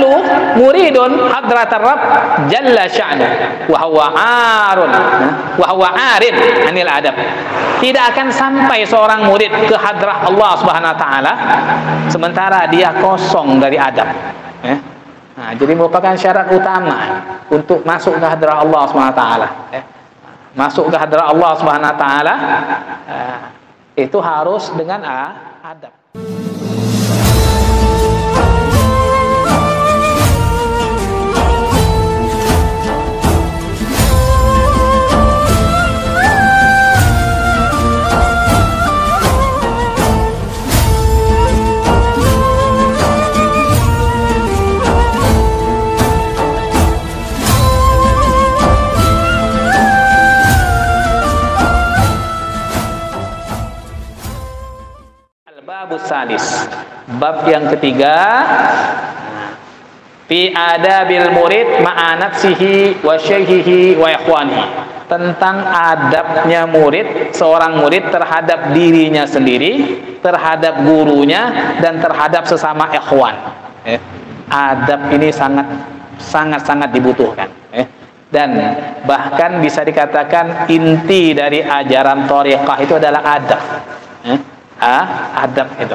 yasilu muridun hadratar rabb jalla sya'nu wa huwa arun wa huwa arid anil adab. Tidak akan sampai seorang murid ke hadrah Allah Subhanahu wa taala sementara dia kosong dari adab. Nah, jadi merupakan syarat utama untuk masuk ke hadrah Allah Subhanahu wa taala. Masuk ke hadrah Allah Subhanahu wa taala itu harus dengan adab. Salis, bab yang ketiga, fi adabil murid ma'a nafsihi wa syaihihi wa ikhwanihi, tentang adabnya murid, seorang murid terhadap dirinya sendiri, terhadap gurunya, dan terhadap sesama ikhwan. Adab ini sangat dibutuhkan. Dan bahkan bisa dikatakan inti dari ajaran thariqah itu adalah adab. Adab itu.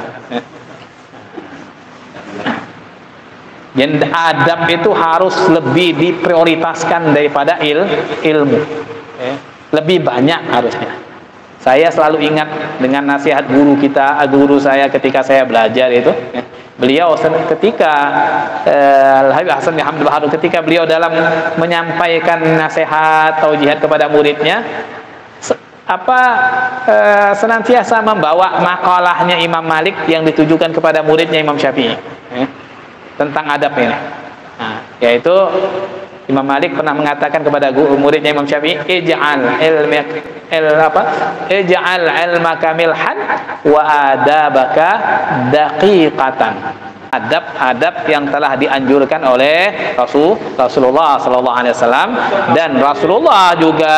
Dan adab itu harus lebih diprioritaskan daripada ilmu. Lebih banyak harusnya. Saya selalu ingat dengan nasihat guru saya ketika saya belajar itu. Beliau ketika Al-Habib Hasan Hamdul Baharul, ketika beliau dalam menyampaikan nasihat taujihat kepada muridnya, senantiasa membawa makalahnya Imam Malik yang ditujukan kepada muridnya Imam Syafi'i tentang adab ini. Yaitu Imam Malik pernah mengatakan kepada muridnya Imam Syafi'i, ij'al ilmaka milhan wa adabaka daqiqatan. Adab-adab yang telah dianjurkan oleh Rasulullah sallallahu alaihi wasallam, dan Rasulullah juga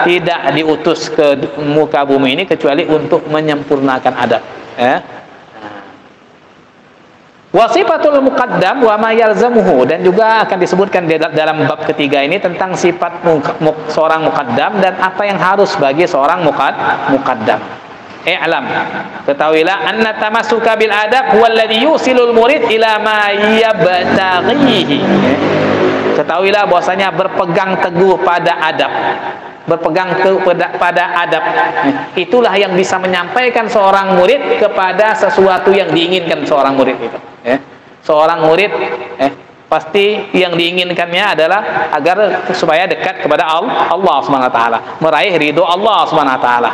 tidak diutus ke muka bumi ini kecuali untuk menyempurnakan adab. Wasifatul muqaddam wa ma yalzamuhu, dan juga akan disebutkan dalam bab ketiga ini tentang sifat seorang muqaddam dan apa yang harus bagi seorang muqaddam. I'lam, ketahuilah, anna tamassuka bil adab huwa alladhi yusilul murid ila ma yabtaghihi. Ketahuilah bahwasanya berpegang teguh pada adab, pada adab, itulah yang bisa menyampaikan seorang murid kepada sesuatu yang diinginkan seorang murid itu. Seorang murid pasti yang diinginkannya adalah agar supaya dekat kepada Allah Subhanahu wa taala, meraih ridho Allah Subhanahu wa taala,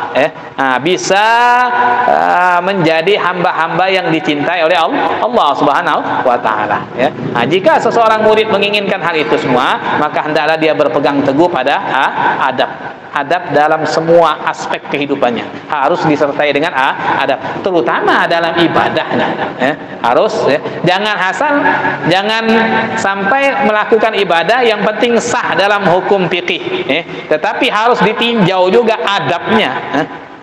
bisa menjadi hamba-hamba yang dicintai oleh Allah Subhanahu wa taala. Jika seseorang murid menginginkan hal itu semua, maka hendaklah dia berpegang teguh pada adab dalam semua aspek kehidupannya, harus disertai dengan adab, terutama dalam ibadahnya. Harus jangan sampai melakukan ibadah yang penting sah dalam hukum fikih, tetapi harus ditinjau juga adabnya.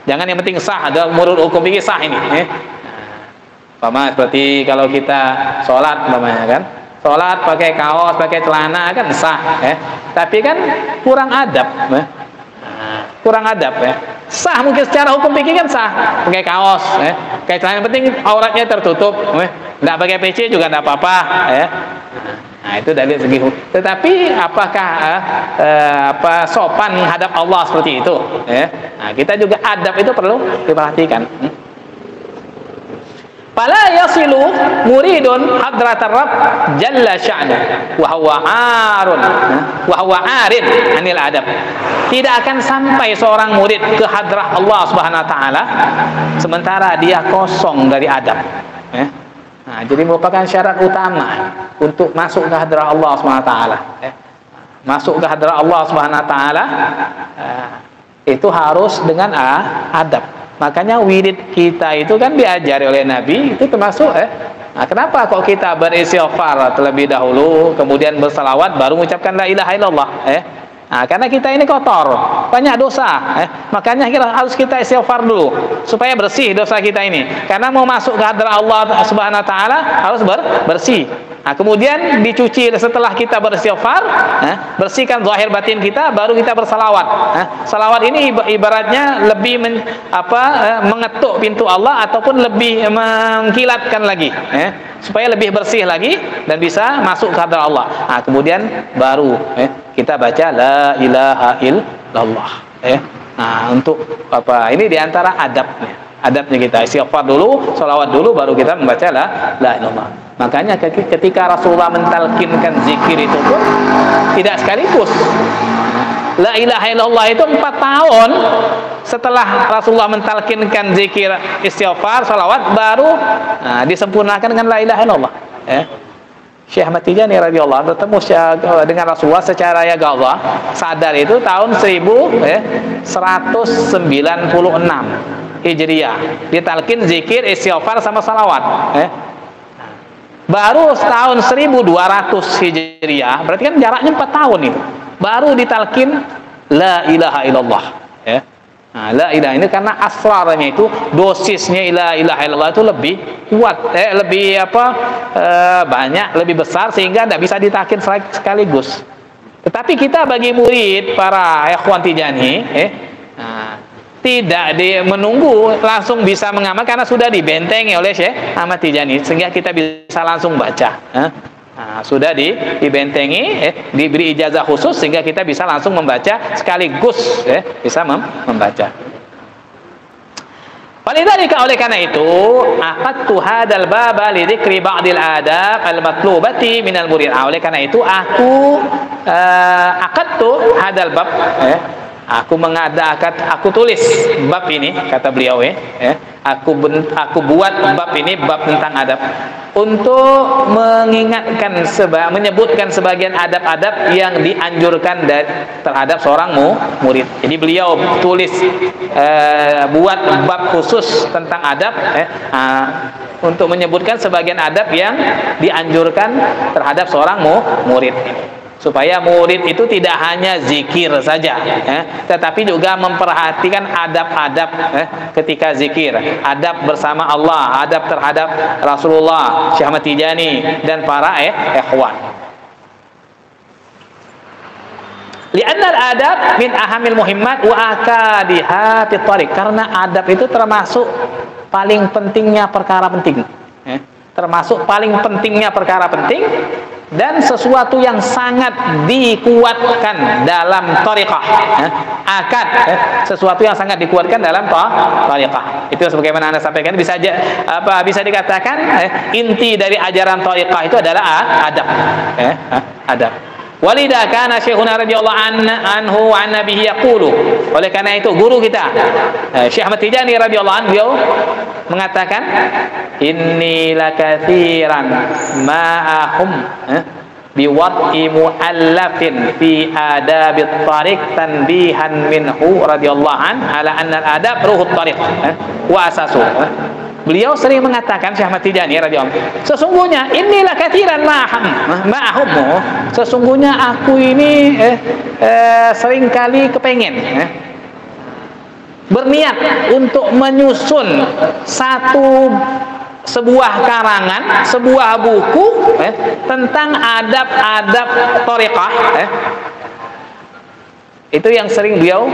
Jangan yang penting sah dalam menurut hukum fikih sah ini. Seperti kalau kita sholat namanya kan, sholat pakai kaos, pakai celana kan sah, tapi kan kurang adab. Kurang adab sah mungkin secara hukum fikih kan sah, pakai kaos, pakai celana, yang penting auratnya tertutup, nggak pakai PC juga nggak apa-apa, Nah, itu dari segi hukum. Tetapi apakah sopan menghadap Allah seperti itu? Nah, kita juga adab itu perlu diperhatikan. Fala yasilu muridun hadratar rabb jalla sya'nu wa huwa arun wa huwa arid anil adab. Tidak akan sampai seorang murid ke hadrah Allah Subhanahu wa taala sementara dia kosong dari adab. Nah, jadi merupakan syarat utama untuk masuk ke hadrah Allah Subhanahu wa taala. Masuk ke hadrah Allah Subhanahu wa taala itu harus dengan adab. Makanya wirid kita itu kan diajari oleh Nabi, itu termasuk nah, kenapa kok kita beristighfar terlebih dahulu, kemudian bersalawat baru mengucapkan la ilaha illallah? Nah, karena kita ini kotor, banyak dosa, makanya harus kita istighfar dulu supaya bersih dosa kita ini. Karena mau masuk ke hadrat Allah Subhanahu wa taala harus bersih. Kemudian dicuci setelah kita beristighfar, bersihkan zahir batin kita, baru kita bersalawat. Salawat ini ibaratnya lebih mengetuk pintu Allah ataupun lebih mengkilatkan lagi, supaya lebih bersih lagi dan bisa masuk ke hadrat Allah. Kemudian baru kita baca la ilaha illallah. Untuk ini diantara adabnya kita istighfar dulu, salawat dulu, baru kita membaca la ilaha illallah. Makanya ketika Rasulullah mentalkinkan zikir itu pun tidak sekaligus. La ilaha illallah itu 4 tahun setelah Rasulullah mentalkinkan zikir istighfar salawat, baru disempurnakan dengan la ilaha illallah. Syekh Ahmad Tijani radhiyallahu anhu bertemu dengan Rasulullah secara yaqadzah, sadar itu tahun 1196 Hijriah. Ditalkin zikir, istighfar sama salawat. Baru tahun 1200 Hijriah, berarti kan jaraknya 4 tahun itu. Baru ditalkin la ilaha illallah. La ilaha ini karena asrarnya itu, dosisnya la ilaha illallah itu lebih kuat, banyak, lebih besar, sehingga tidak bisa ditakin sekaligus. Tetapi kita bagi murid para ikhwan Tijani, tidak menunggu langsung bisa mengamal, karena sudah dibentengi oleh Syekh Ahmad Tijani, sehingga kita bisa langsung baca. Sudah dibentengi, diberi ijazah khusus, sehingga kita bisa langsung membaca sekaligus, bisa membaca. Walidzalika, oleh karena itu, aqadtu hadzal baba li dzikri ba'dil adab al-matlubati minal murid. Oleh karena itu aku aqadtu hadzal bab, aku tulis bab ini, kata beliau, aku buat bab ini, bab tentang adab, untuk mengingatkan menyebutkan sebagian adab-adab yang dianjurkan terhadap seorang murid. Jadi beliau tulis buat bab khusus tentang adab, untuk menyebutkan sebagian adab yang dianjurkan terhadap seorang murid, supaya murid itu tidak hanya zikir saja, tetapi juga memperhatikan adab-adab ketika zikir, adab bersama Allah, adab terhadap Rasulullah, Syekh Ahmad Tijani, dan para ikhwan. Li'anna al-adab min ahamil muhimmat wa akadiha fit thariq, karena adab itu termasuk paling pentingnya perkara penting, termasuk paling pentingnya perkara penting, dan sesuatu yang sangat dikuatkan dalam thariqah. Akad, sesuatu yang sangat dikuatkan dalam thariqah. Itu sebagaimana Anda sampaikan, bisa dikatakan inti dari ajaran thariqah itu adalah adab. Adab. Walidha kana syekhuna radhiyallahu anhu an nabihi yaqulu. Oleh karena itu guru kita Syekh Ahmad Tijani radhiyallahu anhu, beliau mengatakan, inni lakatsiran ma'ahum biwad'i mu'allafin fi adabit tariq tanbihan minhu radhiyallahu an ala anna al-adab ruhut tariq wa asasu. Beliau sering mengatakan, Syekh Ahmad Tijani radhiyallahu anhu, sesungguhnya inilah katsiran ma'ahum, sesungguhnya aku ini sering kali kepengen, berniat untuk menyusun sebuah karangan, sebuah buku tentang adab-adab thariqah. Itu yang sering beliau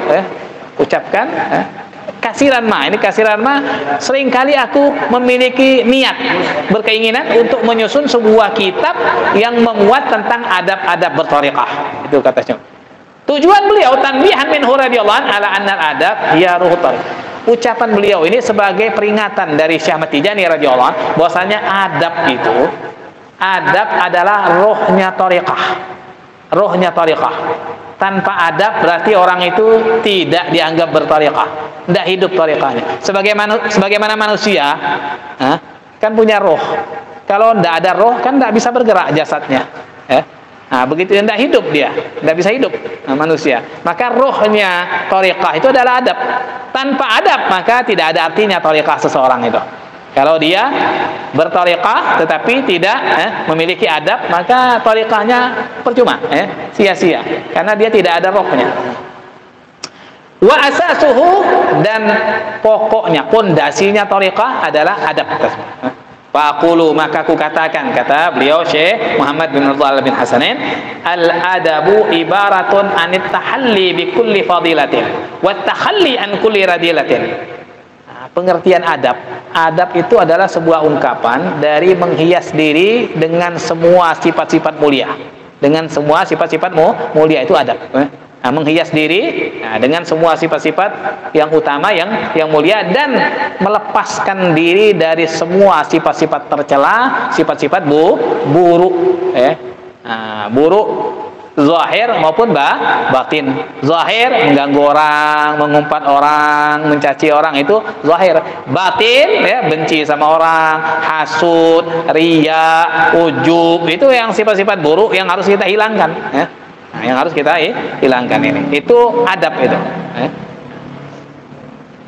ucapkan. Kasiran ma, seringkali aku memiliki niat, berkeinginan untuk menyusun sebuah kitab yang memuat tentang adab-adab berthariqah. Itu katanya. Tujuan beliau tanbihan minhu radhiyallahu an ala annal adab hiya ruhut thariq. Ucapan beliau ini sebagai peringatan dari Syekh Ahmad Tijani radhiyallahu an, bahwasanya adab adalah rohnya thariqah. Rohnya thariqah. Tanpa adab berarti orang itu tidak dianggap berthariqah, tidak hidup thariqahnya. Sebagaimana manusia kan punya roh. Kalau tidak ada roh kan tidak bisa bergerak jasadnya. Begitu tidak hidup dia, tidak bisa hidup manusia. Maka rohnya thariqah itu adalah adab. Tanpa adab maka tidak ada artinya thariqah seseorang itu. Kalau dia berthariqah tetapi tidak memiliki adab, maka thariqahnya percuma, sia-sia, karena dia tidak ada rohnya. Wa asasuhu, dan pokoknya, pondasinya thariqah adalah adab. Faqulu, maka aku katakan, kata beliau Syekh Muhammad bin Abdullah bin Hasanin, al-adabu ibaratun anit tahalli bi kulli fadilatin wa takhalli an kulli radilatin. Pengertian adab. Adab itu adalah sebuah ungkapan dari menghias diri dengan semua sifat-sifat mulia. Dengan semua sifat-sifat mulia itu adab. Menghias diri dengan semua sifat-sifat yang utama, yang mulia, dan melepaskan diri dari semua sifat-sifat tercela, sifat-sifat buruk, buruk zahir maupun batin. Zahir mengganggu orang, mengumpat orang, mencaci orang, itu zahir. Batin benci sama orang, hasud, riya, ujub, itu yang sifat-sifat buruk yang harus kita hilangkan, yang harus kita hilangkan ini. Itu adab itu.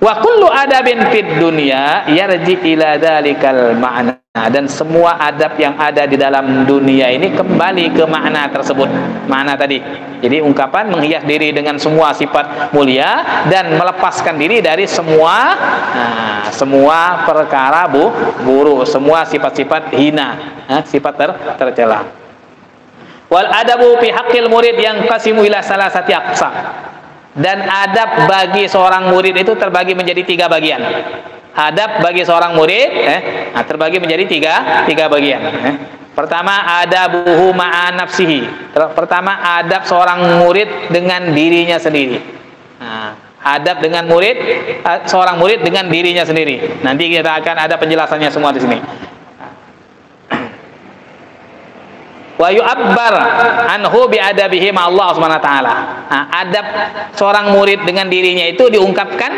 Wa kullu adabin fid dunya yarji ila dzalikal ma'na. Dan semua adab yang ada di dalam dunia ini kembali ke makna tersebut. Makna tadi. Jadi ungkapan menghias diri dengan semua sifat mulia dan melepaskan diri dari semua semua perkara buruk, semua sifat-sifat hina, sifat tercela. Wal adabu fi haqqil murid yang qasimu ila salasati aqsam. Dan adab bagi seorang murid itu terbagi menjadi 3 bagian. Adab bagi seorang murid terbagi menjadi tiga bagian. Pertama, adabuhu ma'a nafsihi. Pertama, adab seorang murid dengan dirinya sendiri. Adab dengan murid, seorang murid dengan dirinya sendiri. Nanti kita akan ada penjelasannya semua di sini. Wa yu'abbar anhu bi adabihi ma Allah Subhanahu wa taala. Adab seorang murid dengan dirinya itu diungkapkan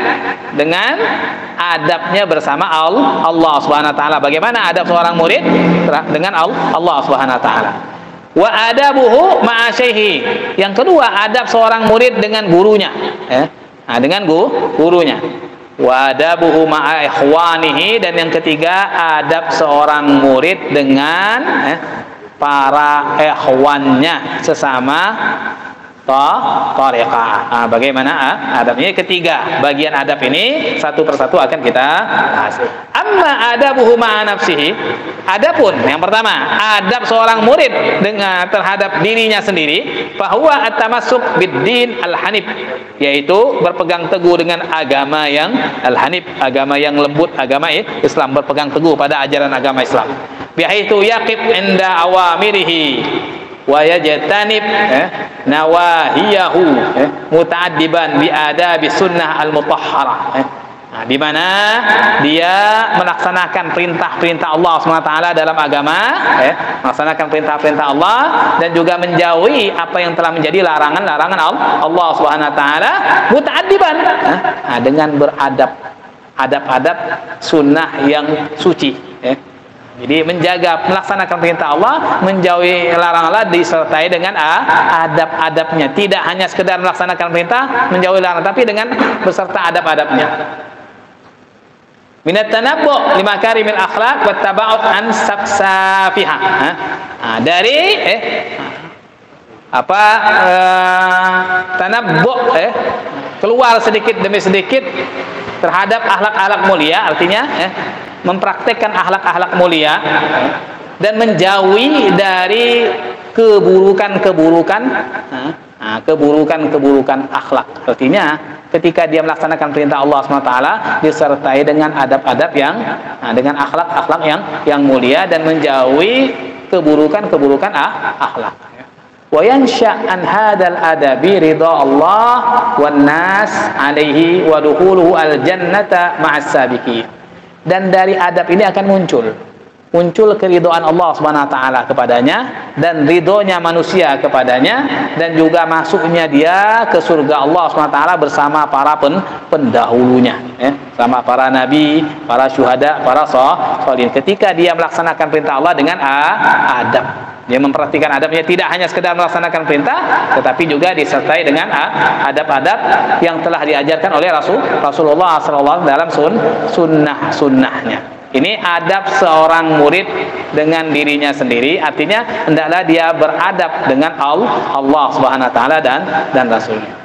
dengan adabnya bersama Allah Subhanahu wa taala. Bagaimana adab seorang murid dengan Allah Subhanahu wa taala? Wa adabuhu ma'a syaihi. Yang kedua, adab seorang murid dengan gurunya, dengan gurunya. Wa adabuhu ma'a ikhwanihi. Dan yang ketiga, adab seorang murid dengan para ikhwannya sesama tariqah. Bagaimana adabnya? Ketiga bagian adab ini satu persatu akan kita bahas. Amma adabuhu ma'a nafsihi. Adapun yang pertama, adab seorang murid dengan terhadap dirinya sendiri, fahuwa at-tamassuk bid-din al-hanif, yaitu berpegang teguh dengan agama yang al-hanif, agama yang lembut, agama Islam, berpegang teguh pada ajaran agama Islam. Bihaitsu yaqif inda awamirihi wa yajtanib nawahiyahu muta'addiban bi adabi sunnah al-mutahharah. Di mana dia melaksanakan perintah-perintah Allah SWT dalam agama, melaksanakan perintah-perintah Allah dan juga menjauhi apa yang telah menjadi larangan-larangan Allah SWT, muta'addiban, dengan beradab, adab-adab sunnah yang suci. Jadi menjaga, melaksanakan perintah Allah, menjauhi larangan Allah, disertai dengan adab-adabnya. Tidak hanya sekedar melaksanakan perintah, menjauhi larangan, tapi dengan beserta adab-adabnya. Minat tanabbu' lima karimil akhlaq wa taba'ud an saksafiha. Dari tanabbu', keluar sedikit demi sedikit terhadap akhlak-akhlak mulia, artinya mempraktekkan akhlak-akhlak mulia dan menjauhi dari keburukan-keburukan akhlak. Artinya ketika dia melaksanakan perintah Allah SWT disertai dengan adab-adab yang dengan akhlak-akhlak yang mulia dan menjauhi keburukan-keburukan akhlak. Wa yansha an hadzal adabi ridha Allah wan nas alaihi wa dukhuluhu al jannata ma'as sabiqin. Dan dari adab ini akan muncul keridhaan Allah Subhanahu wa taala kepadanya dan ridhonya manusia kepadanya, dan juga masuknya dia ke surga Allah Subhanahu wa taala bersama para pendahulunya, sama para nabi, para syuhada, para sholihin. Ketika dia melaksanakan perintah Allah dengan adab, dia memperhatikan adabnya, tidak hanya sekedar melaksanakan perintah, tetapi juga disertai dengan adab-adab yang telah diajarkan oleh Rasulullah SAW dalam sunnah-sunnahnya. Ini adab seorang murid dengan dirinya sendiri, artinya hendaklah dia beradab dengan Allah Subhanahu wa taala dan Rasulnya.